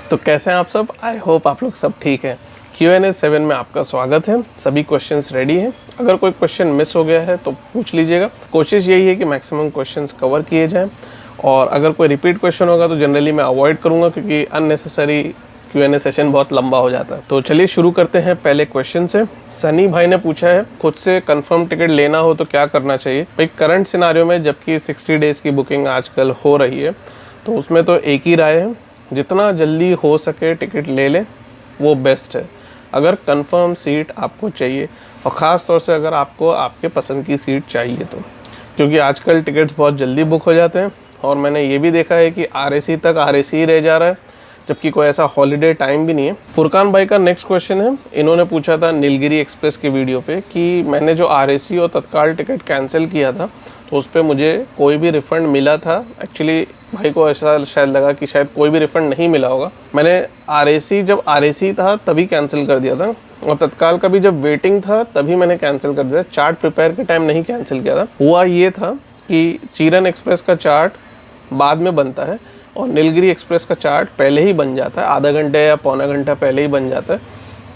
तो कैसे हैं आप सब? आई होप आप लोग सब ठीक हैं। Q&A 7 में आपका स्वागत है। सभी क्वेश्चंस रेडी हैं। अगर कोई क्वेश्चन मिस हो गया है तो पूछ लीजिएगा। कोशिश यही है कि मैक्सिमम क्वेश्चंस कवर किए जाएं, और अगर कोई रिपीट क्वेश्चन होगा तो जनरली मैं अवॉइड करूंगा, क्योंकि अननेसेसरी Q&A सेशन बहुत लंबा हो जाता है। तो चलिए शुरू करते हैं पहले क्वेश्चन से। सनी भाई ने पूछा है, खुद से कंफर्म टिकट लेना हो तो क्या करना चाहिए? भाई करंट सिनारियो में जबकि 60 डेज़ की बुकिंग आजकल हो रही है, तो उसमें तो एक ही राय है, जितना जल्दी हो सके टिकट ले लें, वो बेस्ट है। अगर कंफर्म सीट आपको चाहिए, और ख़ास तौर से अगर आपको आपके पसंद की सीट चाहिए तो, क्योंकि आजकल टिकट्स बहुत जल्दी बुक हो जाते हैं। और मैंने ये भी देखा है कि RAC तक RAC ही रह जा रहा है, जबकि कोई ऐसा हॉलीडे टाइम भी नहीं है। फुरकान भाई का नेक्स्ट क्वेश्चन है, इन्होंने पूछा था नीलगिरी एक्सप्रेस के वीडियो पे कि मैंने जो RAC और तत्काल टिकट कैंसिल किया था तो उस पर मुझे कोई भी रिफ़ंड मिला था। एक्चुअली भाई को ऐसा शायद लगा कि शायद कोई भी रिफ़ंड नहीं मिला होगा। मैंने RAC जब RAC था तभी कैंसिल कर दिया था, और तत्काल का भी जब वेटिंग था तभी मैंने कैंसिल कर दिया था। चार्ट प्रिपेयर के टाइम नहीं कैंसिल किया था। हुआ ये था कि चीरन एक्सप्रेस का चार्ट बाद में बनता है और नीलगिरी एक्सप्रेस का चार्ट पहले ही बन जाता है, आधा घंटे या पौना घंटा पहले ही बन जाता है।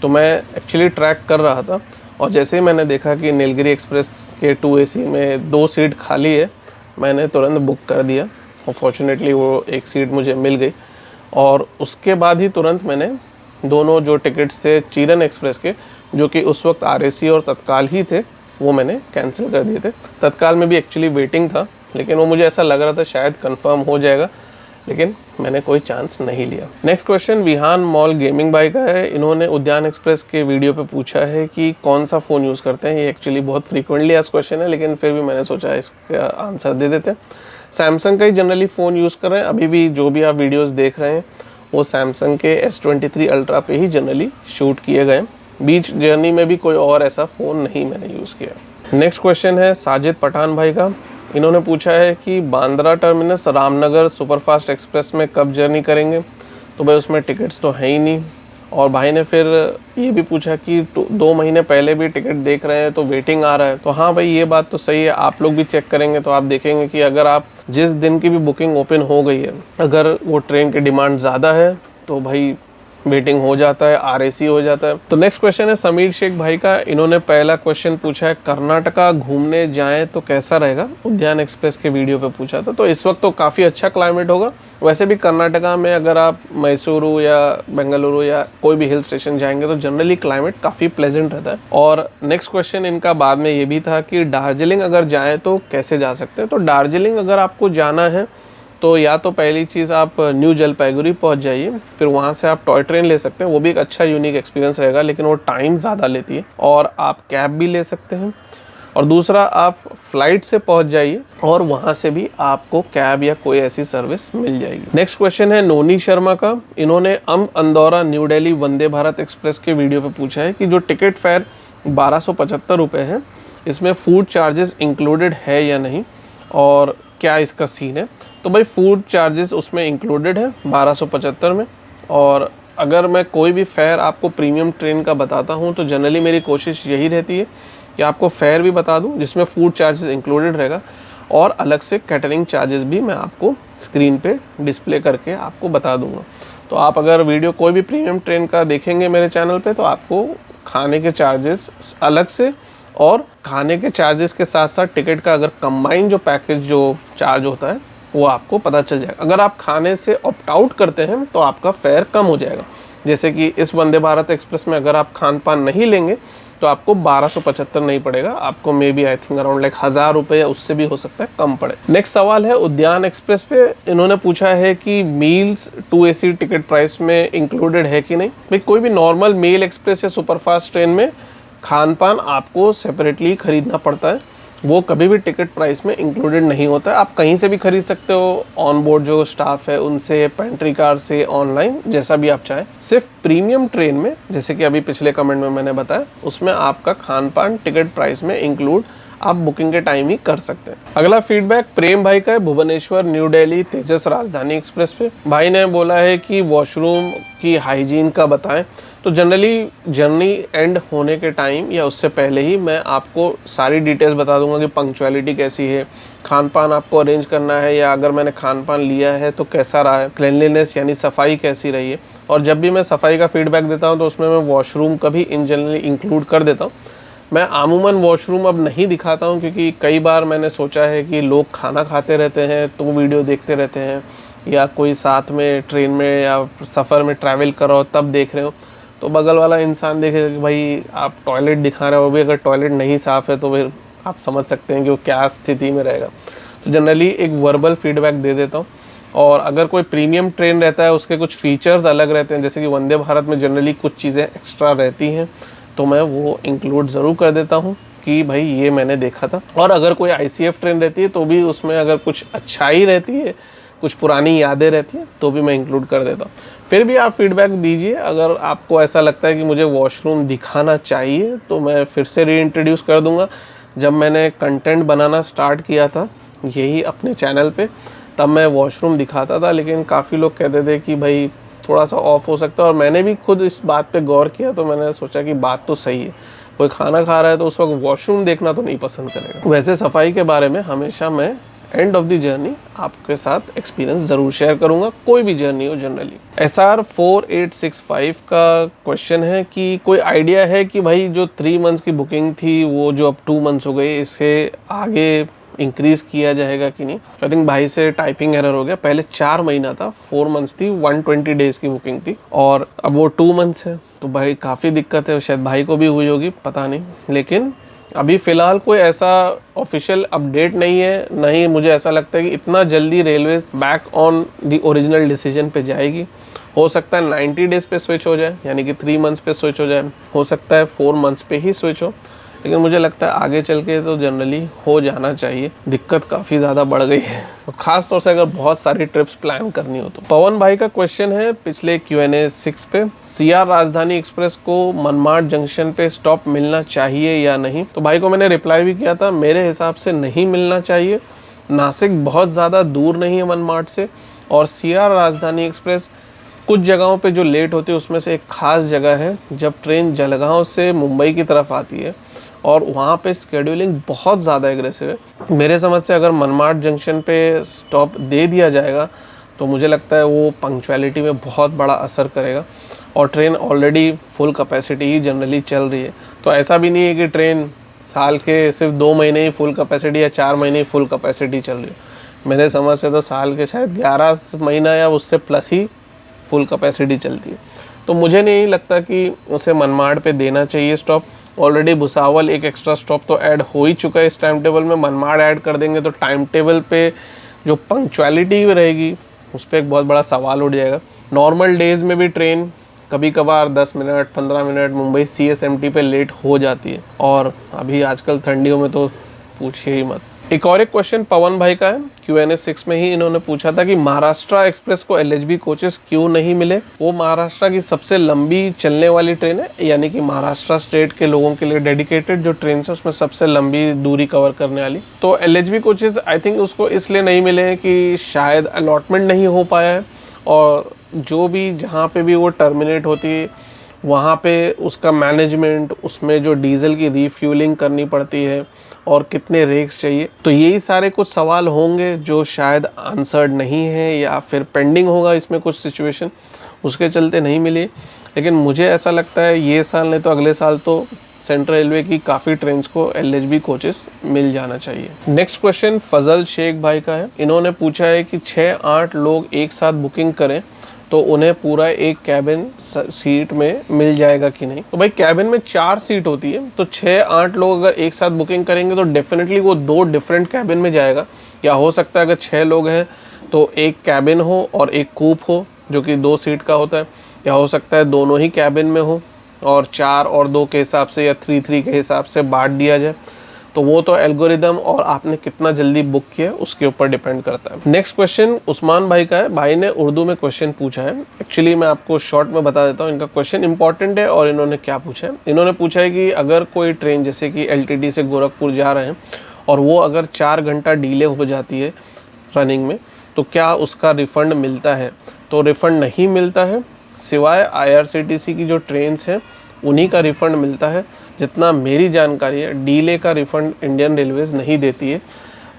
तो मैं एक्चुअली ट्रैक कर रहा था, और जैसे ही मैंने देखा कि नीलगिरी एक्सप्रेस के 2AC में 2 सीट खाली है, मैंने तुरंत बुक कर दिया, और फॉर्चुनेटली वो एक सीट मुझे मिल गई। और उसके बाद ही तुरंत मैंने दोनों जो टिकट्स थे चीरन एक्सप्रेस के, जो कि उस वक्त RAC और तत्काल ही थे, वो मैंने कैंसिल कर दिए थे। तत्काल में भी एक्चुअली वेटिंग था, लेकिन वो मुझे ऐसा लग रहा था शायद कंफर्म हो जाएगा, लेकिन मैंने कोई चांस नहीं लिया। Next question Vihaan mall gaming बाई का है। इन्होंने उद्यान एक्सप्रेस के वीडियो पे पूछा है कि कौन सा फ़ोन यूज़ करते हैं। ये एक्चुअली बहुत फ्रीक्वेंटली आस्क्ड क्वेश्चन है, लेकिन फिर भी मैंने सोचा इसका आंसर दे देते हैं। सैमसंग का ही जनरली फ़ोन यूज़ कर रहे हैं। अभी भी जो भी आप वीडियोस देख रहे हैं वो सैमसंग के S23 अल्ट्रा पे ही जनरली शूट किए गए। बीच जर्नी में भी कोई और ऐसा फ़ोन नहीं मैंने यूज़ किया। नेक्स्ट क्वेश्चन है साजिद पठान भाई का। इन्होंने पूछा है कि Bandra terminus Ramnagar superfast express में कब जर्नी करेंगे? तो भाई उसमें टिकट्स तो है ही नहीं। और भाई ने फिर ये भी पूछा कि 2 महीने पहले भी टिकट देख रहे हैं तो वेटिंग आ रहा है। तो हाँ भाई, ये बात तो सही है। आप लोग भी चेक करेंगे तो आप देखेंगे कि अगर आप जिस दिन की भी बुकिंग ओपन हो गई है, अगर वो ट्रेन की डिमांड ज़्यादा है तो भाई वेटिंग हो जाता है, RAC हो जाता है। तो नेक्स्ट क्वेश्चन है समीर शेख भाई का। इन्होंने पहला क्वेश्चन पूछा है, कर्नाटका घूमने जाएं तो कैसा रहेगा? उद्यान एक्सप्रेस के वीडियो पे पूछा था। तो इस वक्त तो काफ़ी अच्छा क्लाइमेट होगा। वैसे भी कर्नाटका में अगर आप मैसूरू या बेंगलुरु या कोई भी हिल स्टेशन जाएंगे तो जनरली क्लाइमेट काफ़ी प्लेजेंट रहता है। और नेक्स्ट क्वेश्चन इनका बाद में ये भी था कि दार्जिलिंग अगर जाएँ तो कैसे जा सकते हैं? तो दार्जिलिंग अगर आपको जाना है तो या तो पहली चीज़ आप न्यू जलपाईगुड़ी पहुंच जाइए, फिर वहां से आप टॉय ट्रेन ले सकते हैं। वो भी एक अच्छा यूनिक एक्सपीरियंस रहेगा, लेकिन वो टाइम ज़्यादा लेती है। और आप कैब भी ले सकते हैं, और दूसरा आप फ्लाइट से पहुंच जाइए और वहां से भी आपको कैब या कोई ऐसी सर्विस मिल जाएगी। नेक्स्ट क्वेश्चन है नोनी शर्मा का। इन्होंने अंदौरा न्यू दिल्ली वंदे भारत एक्सप्रेस के वीडियो पे पूछा है कि जो टिकट फेयर 1275 रुपये है, इसमें फूड चार्जेस इंक्लूडेड है या नहीं, और क्या इसका सीन है? तो भाई फूड चार्जेस उसमें इंक्लूडेड है 1275 में। और अगर मैं कोई भी फेयर आपको प्रीमियम ट्रेन का बताता हूँ तो जनरली मेरी कोशिश यही रहती है कि आपको फेयर भी बता दूँ जिसमें फूड चार्जेस इंक्लूडेड रहेगा, और अलग से कैटरिंग चार्जेस भी मैं आपको स्क्रीन पे डिस्प्ले करके आपको बता दूँगा। तो आप अगर वीडियो कोई भी प्रीमियम ट्रेन का देखेंगे मेरे चैनल पे, तो आपको खाने के चार्जेस अलग से और खाने के चार्जेस के साथ साथ टिकट का अगर कंबाइन जो पैकेज जो चार्ज होता है वो आपको पता चल जाएगा। अगर आप खाने से ऑप्ट आउट करते हैं तो आपका फेयर कम हो जाएगा। जैसे कि इस वंदे भारत एक्सप्रेस में अगर आप खान पान नहीं लेंगे तो आपको 1275 नहीं पड़ेगा, आपको may be I think around 1000 रुपये या उससे भी हो सकता है कम पड़े। नेक्स्ट सवाल है उद्यान एक्सप्रेस पे। इन्होंने पूछा है कि मील्स 2AC टिकट प्राइस में इंक्लूडेड है कि नहीं। भाई कोई भी नॉर्मल मेल एक्सप्रेस या सुपरफास्ट ट्रेन में खान पान आपको सेपरेटली खरीदना पड़ता है, वो कभी भी टिकट प्राइस में इंक्लूडेड नहीं होता है। आप कहीं से भी खरीद सकते हो, ऑन बोर्ड जो स्टाफ है उनसे, पेंट्री कार से, ऑनलाइन, जैसा भी आप चाहें। सिर्फ प्रीमियम ट्रेन में, जैसे कि अभी पिछले कमेंट में मैंने बताया, उसमें आपका खान पान टिकट प्राइस में इंक्लूड आप बुकिंग के टाइम ही कर सकते हैं। अगला फीडबैक प्रेम भाई का है भुवनेश्वर न्यू दिल्ली तेजस राजधानी एक्सप्रेस पे। भाई ने बोला है कि वॉशरूम की हाइजीन का बताएं। तो जनरली जर्नी एंड होने के टाइम या उससे पहले ही मैं आपको सारी डिटेल्स बता दूंगा कि पंक्चुअलिटी कैसी है, खान पान आपको अरेंज करना है या अगर मैंने खान पान लिया है तो कैसा रहा है, क्लीनलीनेस यानी सफाई कैसी रही है, और जब भी मैं सफाई का फीडबैक देता हूँ तो उसमें मैं वॉशरूम का भी इन जनरली इंक्लूड कर देता हूँ। मैं आमूमन वॉशरूम अब नहीं दिखाता हूँ क्योंकि कई बार मैंने सोचा है कि लोग खाना खाते रहते हैं तो वीडियो देखते रहते हैं, या कोई साथ में ट्रेन में या सफ़र में ट्रैवल कर रहा हो तब देख रहे हो, तो बगल वाला इंसान देखेगा कि भाई आप टॉयलेट दिखा रहे हो, वो भी अगर टॉयलेट नहीं साफ़ है तो फिर आप समझ सकते हैं कि वो क्या स्थिति में रहेगा। तो जनरली एक वर्बल फीडबैक दे देता हूँ। और अगर कोई प्रीमियम ट्रेन रहता है उसके कुछ फ़ीचर्स अलग रहते हैं, जैसे कि वंदे भारत में जनरली कुछ चीज़ें एक्स्ट्रा रहती हैं तो मैं वो इंक्लूड ज़रूर कर देता हूँ कि भाई ये मैंने देखा था। और अगर कोई ICF ट्रेन रहती है तो भी उसमें अगर कुछ अच्छाई रहती है, कुछ पुरानी यादें रहती हैं तो भी मैं इंक्लूड कर देता हूँ। फिर भी आप फीडबैक दीजिए, अगर आपको ऐसा लगता है कि मुझे वॉशरूम दिखाना चाहिए तो मैं फिर से रीइंट्रोड्यूस कर दूँगा। जब मैंने कंटेंट बनाना स्टार्ट किया था यही अपने चैनल पे, तब मैं वॉशरूम दिखाता था, लेकिन काफ़ी लोग कहते थे कि भाई थोड़ा सा ऑफ हो सकता है, और मैंने भी खुद इस बात पे गौर किया तो मैंने सोचा कि बात तो सही है। कोई खाना खा रहा है तो उस वक्त वॉशरूम देखना तो नहीं पसंद करेगा। वैसे सफाई के बारे में हमेशा मैं एंड ऑफ द जर्नी आपके साथ एक्सपीरियंस ज़रूर शेयर करूंगा, कोई भी जर्नी हो। जनरली SR4865 का क्वेश्चन है कि कोई आइडिया है कि भाई जो 3 मंथ्स की बुकिंग थी वो जो अब 2 मंथ्स हो गए, इसे आगे इंक्रीज़ किया जाएगा कि नहीं। आई थिंक भाई से टाइपिंग एरर हो गया, पहले 4 महीना था, 4 मंथ्स थी, 120 डेज़ की बुकिंग थी, और अब वो 2 मंथ्स है, तो भाई काफ़ी दिक्कत है। शायद भाई को भी हुई होगी, पता नहीं, लेकिन अभी फ़िलहाल कोई ऐसा ऑफिशियल अपडेट नहीं है। नहीं, मुझे ऐसा लगता है कि इतना जल्दी railways back on the original decision पे जाएगी। हो सकता है 90 डेज़ पे स्विच हो जाए, यानी कि 3 मंथ्स पे स्विच हो जाए, हो सकता है 4 मंथ्स पे ही स्विच हो, लेकिन मुझे लगता है आगे चल के तो जनरली हो जाना चाहिए। दिक्कत काफ़ी ज़्यादा बढ़ गई है, तो खास तौर से अगर बहुत सारी ट्रिप्स प्लान करनी हो तो। पवन भाई का क्वेश्चन है पिछले Q&A 6 पे, CR राजधानी एक्सप्रेस को मनमाड जंक्शन पे स्टॉप मिलना चाहिए या नहीं। तो भाई को मैंने रिप्लाई भी किया था, मेरे हिसाब से नहीं मिलना चाहिए। नासिक बहुत ज़्यादा दूर नहीं है मनमाड से, और CR राजधानी एक्सप्रेस कुछ जगहों पे जो लेट होती है उसमें से एक ख़ास जगह है जब ट्रेन जलगांव से मुंबई की तरफ आती है, और वहाँ पे स्केड्यूलिंग बहुत ज़्यादा एग्रेसिव है। मेरे समझ से अगर मनमाड जंक्शन पे स्टॉप दे दिया जाएगा तो मुझे लगता है वो पंक्चुअलिटी में बहुत बड़ा असर करेगा, और ट्रेन ऑलरेडी फुल कैपेसिटी ही जनरली चल रही है। तो ऐसा भी नहीं है कि ट्रेन साल के सिर्फ 2 महीने ही फुल कैपेसिटी या 4 महीने ही फुल कैपेसिटी चल रही है। मेरे समझ से तो साल के शायद 11 महीना या उससे प्लस ही फुल कैपेसिटी चलती है। तो मुझे नहीं लगता कि उसे मनमाड पे देना चाहिए स्टॉप। ऑलरेडी भुसावल एक एक्स्ट्रा स्टॉप तो ऐड हो ही चुका है इस टाइम टेबल में, मनमाड ऐड कर देंगे तो टाइम टेबल पे जो पंक्चुअलिटी रहेगी उस पर एक बहुत बड़ा सवाल उठ जाएगा। नॉर्मल डेज़ में भी ट्रेन कभी कभार 10 मिनट 15 मिनट मुंबई CSMT पे लेट हो जाती है, और अभी आजकल ठंडियों में तो पूछिए ही मत। एक और एक क्वेश्चन पवन भाई का है, Q&A 6 में ही इन्होंने पूछा था कि महाराष्ट्र एक्सप्रेस को LHB कोचेस क्यों नहीं मिले। वो महाराष्ट्र की सबसे लंबी चलने वाली ट्रेन है, यानी कि महाराष्ट्र स्टेट के लोगों के लिए डेडिकेटेड जो ट्रेन है उसमें सबसे लंबी दूरी कवर करने वाली। तो LHB कोचेस आई थिंक उसको इसलिए नहीं मिले कि शायद अलॉटमेंट नहीं हो पाया है, और जो भी जहाँ पे भी वो टर्मिनेट होती है वहाँ पे उसका मैनेजमेंट, उसमें जो डीजल की रीफ्यूलिंग करनी पड़ती है और कितने रेक्स चाहिए, तो यही सारे कुछ सवाल होंगे जो शायद आंसर्ड नहीं है या फिर पेंडिंग होगा इसमें कुछ सिचुएशन, उसके चलते नहीं मिली। लेकिन मुझे ऐसा लगता है ये साल नहीं तो अगले साल तो सेंट्रल रेलवे की काफ़ी ट्रेन्स को LHB कोचेस मिल जाना चाहिए। नेक्स्ट क्वेश्चन फजल शेख भाई का है। इन्होंने पूछा है कि 6-8 लोग एक साथ बुकिंग करें तो उन्हें पूरा एक कैबिन सीट में मिल जाएगा कि नहीं। तो भाई कैबिन में 4 सीट होती है, तो 6-8 लोग अगर एक साथ बुकिंग करेंगे तो डेफिनेटली वो 2 डिफरेंट कैबिन में जाएगा। या हो सकता है अगर 6 लोग हैं तो एक कैबिन हो और एक कूप हो जो कि 2 सीट का होता है, या हो सकता है दोनों ही कैबिन में हो और 4 और 2 के हिसाब से या 3-3 के हिसाब से बांट दिया जाए। तो वो तो एल्गोरिदम और आपने कितना जल्दी बुक किया उसके ऊपर डिपेंड करता है। नेक्स्ट क्वेश्चन उस्मान भाई का है। भाई ने उर्दू में क्वेश्चन पूछा है, एक्चुअली मैं आपको शॉर्ट में बता देता हूँ, इनका क्वेश्चन इंपॉर्टेंट है और इन्होंने क्या पूछा है। इन्होंने पूछा है कि अगर कोई ट्रेन जैसे कि LTT से गोरखपुर जा रहे हैं और वो अगर 4 घंटा डिले हो जाती है रनिंग में तो क्या उसका रिफ़ंड मिलता है। तो रिफ़ंड नहीं मिलता है, सिवाय IRCTC की जो ट्रेन्स हैं उन्हीं का रिफ़ंड मिलता है। जितना मेरी जानकारी है डीले का रिफ़ंड इंडियन रेलवेज़ नहीं देती है,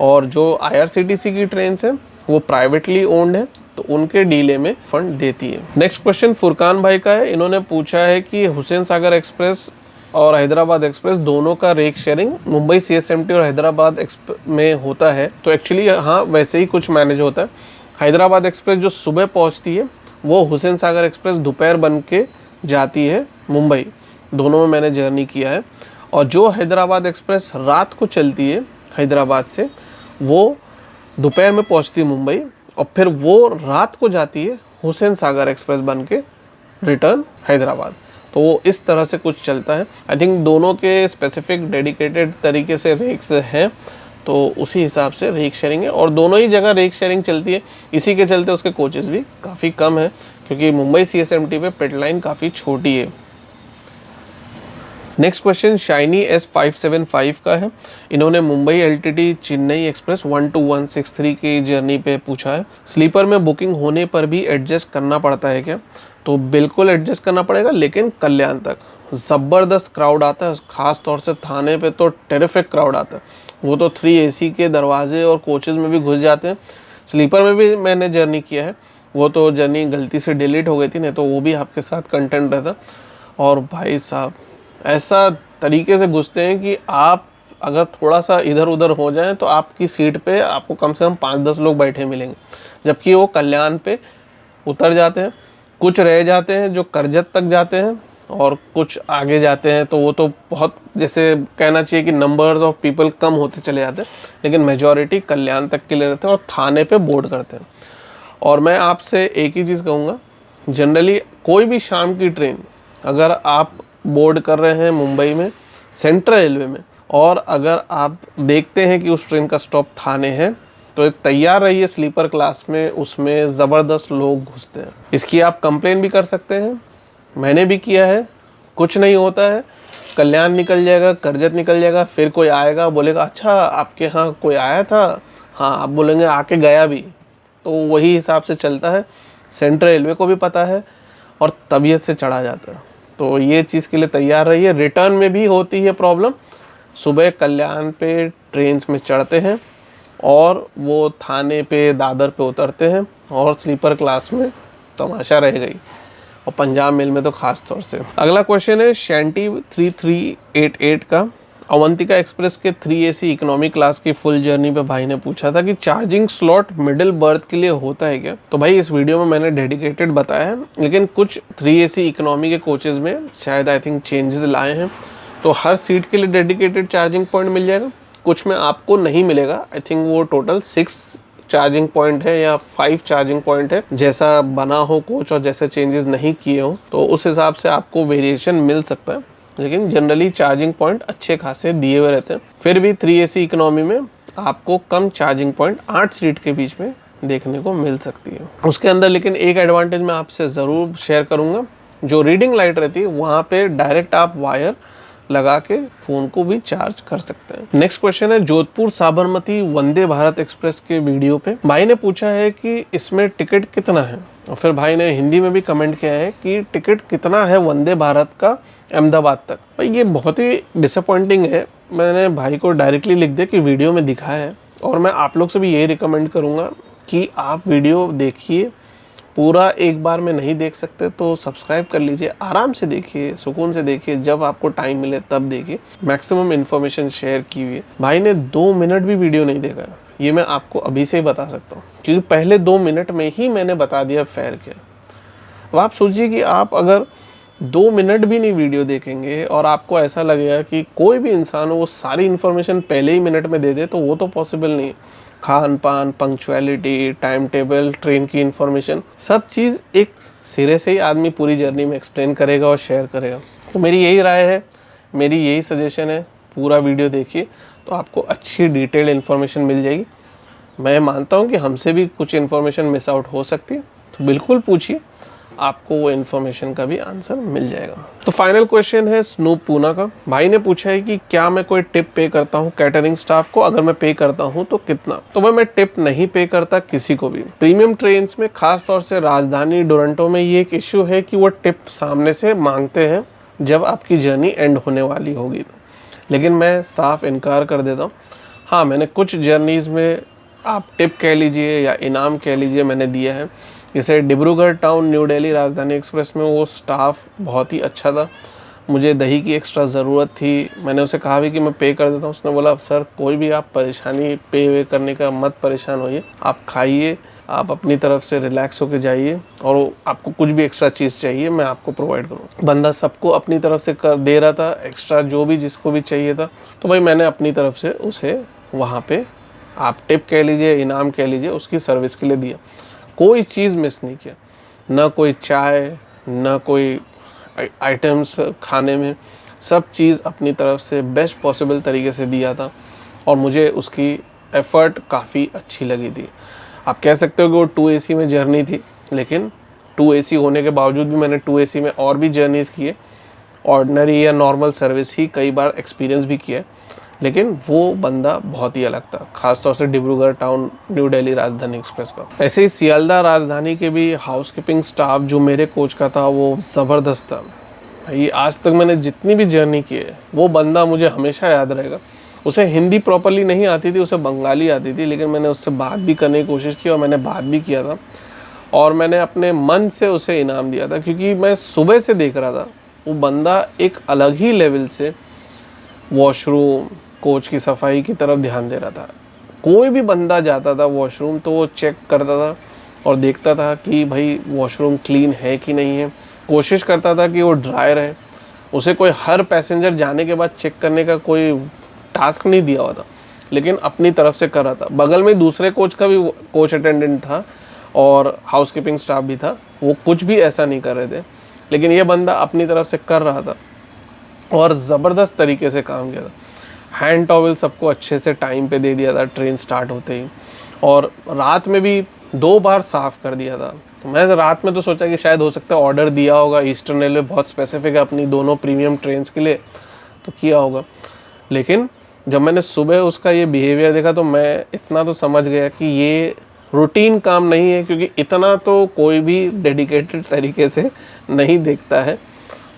और जो IRCTC की ट्रेन्स हैं वो प्राइवेटली ओन्ड है तो उनके डीले में फंड देती है। नेक्स्ट क्वेश्चन फुरकान भाई का है। इन्होंने पूछा है कि हुसैन सागर एक्सप्रेस और हैदराबाद एक्सप्रेस दोनों का रेक शेयरिंग मुंबई CSMT और हैदराबाद में होता है। तो एक्चुअली हाँ, वैसे ही कुछ मैनेज होता है। हैदराबाद एक्सप्रेस जो सुबह पहुंचती है वो हुसैन सागर एक्सप्रेस दोपहर बन के जाती है मुंबई। दोनों में मैंने जर्नी किया है। और जो हैदराबाद एक्सप्रेस रात को चलती है हैदराबाद से, वो दोपहर में पहुंचती है मुंबई और फिर वो रात को जाती है हुसैन सागर एक्सप्रेस बन के रिटर्न हैदराबाद। तो वो इस तरह से कुछ चलता है। आई थिंक दोनों के स्पेसिफिक डेडिकेटेड तरीके से रेक्स हैं, तो उसी हिसाब से रेक शेयरिंग है और दोनों ही जगह रेक शेयरिंग चलती है। इसी के चलते उसके कोचेस भी काफ़ी कम है, क्योंकि मुंबई CSMT पे पिट लाइन काफ़ी छोटी है। नेक्स्ट क्वेश्चन शाइनी S575 का है। इन्होंने मुंबई LTT चेन्नई एक्सप्रेस 12163 की जर्नी पे पूछा है, स्लीपर में बुकिंग होने पर भी एडजस्ट करना पड़ता है क्या? तो बिल्कुल एडजस्ट करना पड़ेगा, लेकिन कल्याण तक ज़बरदस्त क्राउड आता है। ख़ास तौर से थाने पे तो टेरिफिक क्राउड आता है। वो तो 3 AC के दरवाजे और कोचेज़ में भी घुस जाते हैं। स्लीपर में भी मैंने जर्नी किया है, वो तो जर्नी गलती से डिलीट हो गई थी, नहीं तो वो भी आपके साथ कंटेंट रहता। और भाई साहब ऐसा तरीके से घुसते हैं कि आप अगर थोड़ा सा इधर उधर हो जाएं तो आपकी सीट पे आपको कम से कम 5-10 लोग बैठे मिलेंगे, जबकि वो कल्याण पे उतर जाते हैं। कुछ रह जाते हैं जो करजत तक जाते हैं और कुछ आगे जाते हैं, तो वो तो बहुत, जैसे कहना चाहिए कि नंबर्स ऑफ पीपल कम होते चले जाते हैं, लेकिन मेजॉरिटी कल्याण तक के लिए रहते हैं और थाने पे बोर्ड करते हैं। और मैं आपसे एक ही चीज़ कहूँगा, जनरली कोई भी शाम की ट्रेन अगर आप बोर्ड कर रहे हैं मुंबई में सेंट्रल रेलवे में, और अगर आप देखते हैं कि उस ट्रेन का स्टॉप थाने है, तो तैयार रहिए स्लीपर क्लास में उसमें ज़बरदस्त लोग घुसते हैं। इसकी आप कंप्लेन भी कर सकते हैं, मैंने भी किया है। कुछ नहीं होता है, कल्याण निकल जाएगा, करजत निकल जाएगा, फिर कोई आएगा बोलेगा अच्छा आपके यहाँ कोई आया था, हाँ आप बोलेंगे आके गया भी। तो वही हिसाब से चलता है, सेंट्रल रेलवे को भी पता है और तबीयत से चढ़ा जाता है। तो ये चीज़ के लिए तैयार रहिए। रिटर्न में भी होती है प्रॉब्लम। सुबह कल्याण पे ट्रेन्स में चढ़ते हैं और वो थाने पे दादर पे उतरते हैं और स्लीपर क्लास में तमाशा रह गई, और पंजाब मेल में तो ख़ास तौर से। अगला क्वेश्चन है शैंटी 3388 का। अवंतिका एक्सप्रेस के 3 AC इकोनॉमी क्लास की फुल जर्नी पे भाई ने पूछा था कि चार्जिंग स्लॉट मिडिल बर्थ के लिए होता है क्या? तो भाई इस वीडियो में मैंने डेडिकेटेड बताया है, लेकिन कुछ 3 AC इकोनॉमी के कोचेज़ में शायद आई थिंक चेंजेस लाए हैं, तो हर सीट के लिए डेडिकेटेड चार्जिंग पॉइंट मिल जाएगा। कुछ में आपको नहीं मिलेगा। आई थिंक वो टोटल 6 चार्जिंग पॉइंट है या 5 चार्जिंग पॉइंट है, जैसा बना हो कोच और जैसे चेंजेस नहीं किए हो, तो उस हिसाब से आपको वेरिएशन मिल सकता है, लेकिन जनरली चार्जिंग पॉइंट अच्छे खासे दिए हुए रहते हैं। फिर भी 3 AC इकोनॉमी में आपको कम चार्जिंग पॉइंट 8 सीट के बीच में देखने को मिल सकती है। उसके अंदर लेकिन एक एडवांटेज मैं आपसे ज़रूर शेयर करूँगा, जो रीडिंग लाइट रहती है वहाँ पे डायरेक्ट आप वायर लगा के फ़ोन को भी चार्ज कर सकते हैं। नेक्स्ट क्वेश्चन है जोधपुर साबरमती वंदे भारत एक्सप्रेस के वीडियो पे भाई ने पूछा है कि इसमें टिकट कितना है, और फिर भाई ने हिंदी में भी कमेंट किया है कि टिकट कितना है वंदे भारत का अहमदाबाद तक। भाई ये बहुत ही डिसअपॉइंटिंग है। मैंने भाई को डायरेक्टली लिख दिया कि वीडियो में दिखाया है, और मैं आप लोग से भी यही रिकमेंड करूँगा कि आप वीडियो देखिए पूरा। एक बार में नहीं देख सकते तो सब्सक्राइब कर लीजिए, आराम से देखिए, सुकून से देखिए, जब आपको टाइम मिले तब देखिए। मैक्सिमम इन्फॉर्मेशन शेयर की हुई है। भाई ने 2 मिनट भी वीडियो नहीं देखा, ये मैं आपको अभी से ही बता सकता हूँ, क्योंकि पहले 2 मिनट में ही मैंने बता दिया फेयर क्या। अब आप सोचिए कि आप अगर 2 मिनट भी नहीं वीडियो देखेंगे और आपको ऐसा लगेगा कि कोई भी इंसान वो सारी इन्फॉर्मेशन पहले ही मिनट में दे दे, तो वो तो पॉसिबल नहीं है। खान पान, पंक्चुअलिटी, टाइम टेबल, ट्रेन की इन्फॉर्मेशन, सब चीज़ एक सिरे से ही आदमी पूरी जर्नी में एक्सप्लेन करेगा और शेयर करेगा। तो मेरी यही राय है, मेरी यही सजेशन है, पूरा वीडियो देखिए तो आपको अच्छी डिटेल्ड इन्फॉर्मेशन मिल जाएगी। मैं मानता हूँ कि हमसे भी कुछ इन्फॉर्मेशन मिस आउट हो सकती है, तो बिल्कुल पूछिए, आपको वो इन्फॉर्मेशन का भी आंसर मिल जाएगा। तो फाइनल क्वेश्चन है स्नूप पूना का। भाई ने पूछा है कि क्या मैं कोई टिप पे करता हूँ कैटरिंग स्टाफ को, अगर मैं पे करता हूँ तो कितना? तो भाई मैं टिप नहीं पे करता किसी को भी। प्रीमियम ट्रेन्स में, खास तौर से राजधानी दुरंतो में, ये एक इश्यू है कि वो टिप सामने से मांगते हैं जब आपकी जर्नी एंड होने वाली होगी तो। लेकिन मैं साफ इनकार कर देता हूँ। हाँ, मैंने कुछ जर्नीज़ में आप टिप कह लीजिए या इनाम कह लीजिए मैंने दिया है। जैसे डिब्रूगढ़ टाउन न्यू दिल्ली राजधानी एक्सप्रेस में वो स्टाफ बहुत ही अच्छा था। मुझे दही की एक्स्ट्रा ज़रूरत थी, मैंने उसे कहा भी कि मैं पे कर देता हूँ। उसने बोला सर कोई भी आप परेशानी पे वे करने का मत परेशान होइए, आप खाइए, आप अपनी तरफ से रिलैक्स होकर जाइए, और आपको कुछ भी एक्स्ट्रा चीज़ चाहिए मैं आपको प्रोवाइड करूँ। बंदा सबको अपनी तरफ से कर दे रहा था, एक्स्ट्रा जो भी जिसको भी चाहिए था। तो भाई मैंने अपनी तरफ से उसे वहाँ पे आप टिप कह लीजिए, इनाम कह लीजिए, उसकी सर्विस के लिए दिया। कोई चीज़ मिस नहीं किया, ना कोई चाय, ना कोई आइटम्स खाने में, सब चीज़ अपनी तरफ से बेस्ट पॉसिबल तरीके से दिया था, और मुझे उसकी एफ़र्ट काफ़ी अच्छी लगी थी। आप कह सकते हो कि वो 2 AC में जर्नी थी, लेकिन 2 AC होने के बावजूद भी मैंने 2 AC में और भी जर्नीज़ किए, ऑर्डिनरी या नॉर्मल सर्विस ही कई बार एक्सपीरियंस भी किया है, लेकिन वो बंदा बहुत ही अलग था, खासतौर से डिब्रूगढ़ टाउन न्यू दिल्ली राजधानी एक्सप्रेस का। ऐसे ही सियालदह राजधानी के भी हाउसकीपिंग स्टाफ जो मेरे कोच का था वो ज़बरदस्त था भाई। आज तक मैंने जितनी भी जर्नी की है वो बंदा मुझे हमेशा याद रहेगा। उसे हिंदी प्रॉपरली नहीं आती थी, उसे बंगाली आती थी, लेकिन मैंने उससे बात भी करने की कोशिश की और मैंने बात भी किया था, और मैंने अपने मन से उसे इनाम दिया था, क्योंकि मैं सुबह से देख रहा था वो बंदा एक अलग ही लेवल से वॉशरूम, कोच की सफाई की तरफ ध्यान दे रहा था। कोई भी बंदा जाता था वॉशरूम तो वो चेक करता था और देखता था कि भाई वॉशरूम क्लीन है कि नहीं है, कोशिश करता था कि वो ड्राई रहे। उसे कोई हर पैसेंजर जाने के बाद चेक करने का कोई टास्क नहीं दिया हुआ था, लेकिन अपनी तरफ से कर रहा था। बगल में दूसरे कोच का भी कोच अटेंडेंट था और हाउसकीपिंग स्टाफ भी था, वो कुछ भी ऐसा नहीं कर रहे थे, लेकिन ये बंदा अपनी तरफ से कर रहा था और ज़बरदस्त तरीके से काम किया था। हैंड टॉवल सबको अच्छे से टाइम पे दे दिया था ट्रेन स्टार्ट होते ही, और रात में भी 2 बार साफ़ कर दिया था। तो मैं रात में तो सोचा कि शायद हो सकता है ऑर्डर दिया होगा, ईस्टर्न रेलवे बहुत स्पेसिफिक है अपनी दोनों प्रीमियम ट्रेन्स के लिए, तो किया होगा। लेकिन जब मैंने सुबह उसका ये बिहेवियर देखा तो मैं इतना तो समझ गया कि ये रूटीन काम नहीं है, क्योंकि इतना तो कोई भी डेडिकेटेड तरीके से नहीं देखता है।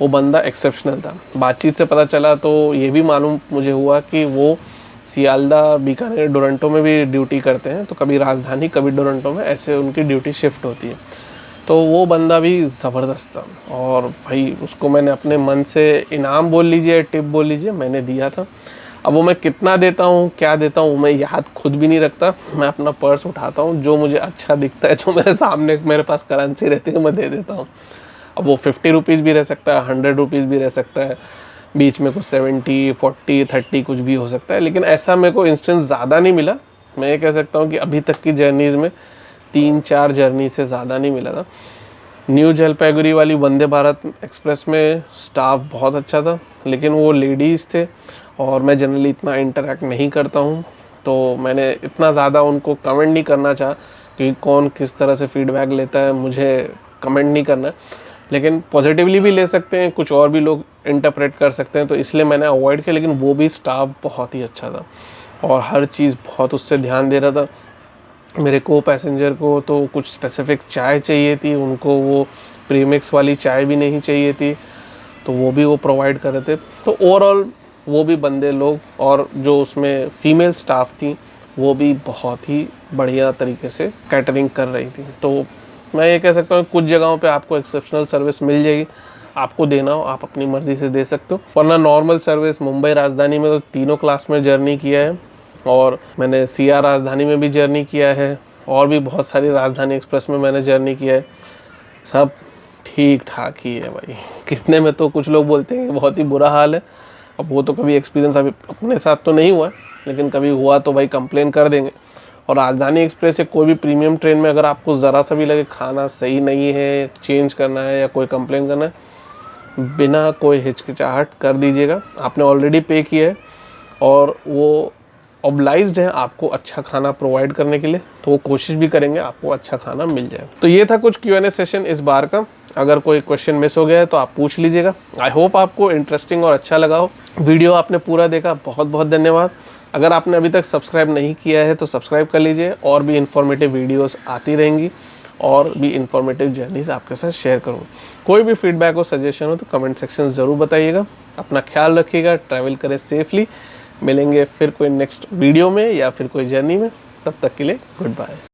वो बंदा एक्सेप्शनल था। बातचीत से पता चला तो ये भी मालूम मुझे हुआ कि वो सियालदह, बीकानेर, डोरंटो में भी ड्यूटी करते हैं, तो कभी राजधानी कभी डोरंटो में ऐसे उनकी ड्यूटी शिफ्ट होती है। तो वो बंदा भी ज़बरदस्त था, और भाई उसको मैंने अपने मन से इनाम बोल लीजिए, टिप बोल लीजिए, मैंने दिया था। अब वो मैं कितना देता हूँ, क्या देता हूँ, मैं याद खुद भी नहीं रखता। मैं अपना पर्स उठाता हूँ, जो मुझे अच्छा दिखता है, जो मेरे सामने मेरे पास करेंसी रहती है, मैं दे देता हूँ। अब वो 50 रुपीज़ भी रह सकता है, 100 रुपीज़ भी रह सकता है, बीच में कुछ 70, 40, 30 कुछ भी हो सकता है, लेकिन ऐसा मेरे को इंस्टेंस ज़्यादा नहीं मिला। मैं ये कह सकता हूँ कि अभी तक की जर्नीज़ में 3-4 जर्नी से ज़्यादा नहीं मिला था। न्यू जलपाईगुड़ी वाली वंदे भारत एक्सप्रेस में स्टाफ बहुत अच्छा था, लेकिन वो लेडीज़ थे और मैं जनरली इतना इंटरेक्ट नहीं करता हूँ, तो मैंने इतना ज़्यादा उनको कमेंट नहीं करना चाहा, क्योंकि कौन किस तरह से फीडबैक लेता है मुझे कमेंट नहीं करना है। लेकिन पॉजिटिवली भी ले सकते हैं, कुछ और भी लोग इंटरप्रेट कर सकते हैं, तो इसलिए मैंने अवॉइड किया। लेकिन वो भी स्टाफ बहुत ही अच्छा था और हर चीज़ बहुत उससे ध्यान दे रहा था। मेरे को पैसेंजर को तो कुछ स्पेसिफिक चाय चाहिए थी, उनको वो प्रीमिक्स वाली चाय भी नहीं चाहिए थी, तो वो भी वो प्रोवाइड कर रहे थे। तो ओवरऑल वो भी बंदे लोग, और जो उसमें फ़ीमेल स्टाफ थी वो भी बहुत ही बढ़िया तरीके से कैटरिंग कर रही थी। तो मैं ये कह सकता हूँ कुछ जगहों पे आपको एक्सेप्शनल सर्विस मिल जाएगी, आपको देना हो आप अपनी मर्ज़ी से दे सकते हो। वरना नॉर्मल सर्विस मुंबई राजधानी में तो तीनों क्लास में जर्नी किया है, और मैंने CR राजधानी में भी जर्नी किया है, और भी बहुत सारी राजधानी एक्सप्रेस में मैंने जर्नी किया है। सब ठीक ठाक ही है भाई। कितने में तो कुछ लोग बोलते हैं कि बहुत ही बुरा हाल है। अब वो तो कभी एक्सपीरियंस अभी अपने साथ तो नहीं हुआ, लेकिन कभी हुआ तो भाई कंप्लेन कर देंगे। और राजधानी एक्सप्रेस या कोई भी प्रीमियम ट्रेन में अगर आपको ज़रा सा भी लगे खाना सही नहीं है, चेंज करना है या कोई कंप्लेन करना है, बिना कोई हिचकिचाहट कर दीजिएगा। आपने ऑलरेडी पे किया है और वो ऑब्लाइज्ड है आपको अच्छा खाना प्रोवाइड करने के लिए, तो वो कोशिश भी करेंगे आपको अच्छा खाना मिल जाए। तो ये था कुछ Q&A सेशन इस बार का। अगर कोई क्वेश्चन मिस हो गया है तो आप पूछ लीजिएगा। आई होप आपको इंटरेस्टिंग और अच्छा लगा हो। वीडियो आपने पूरा देखा, बहुत बहुत धन्यवाद। अगर आपने अभी तक सब्सक्राइब नहीं किया है तो सब्सक्राइब कर लीजिए, और भी इन्फॉर्मेटिव वीडियोस आती रहेंगी और भी इन्फॉर्मेटिव जर्नीज़ आपके साथ शेयर करूँगा। कोई भी फीडबैक हो, सजेशन हो तो कमेंट सेक्शन ज़रूर बताइएगा। अपना ख्याल रखिएगा, ट्रैवल करें सेफली। मिलेंगे फिर कोई नेक्स्ट वीडियो में या फिर कोई जर्नी में। तब तक के लिए गुड बाय।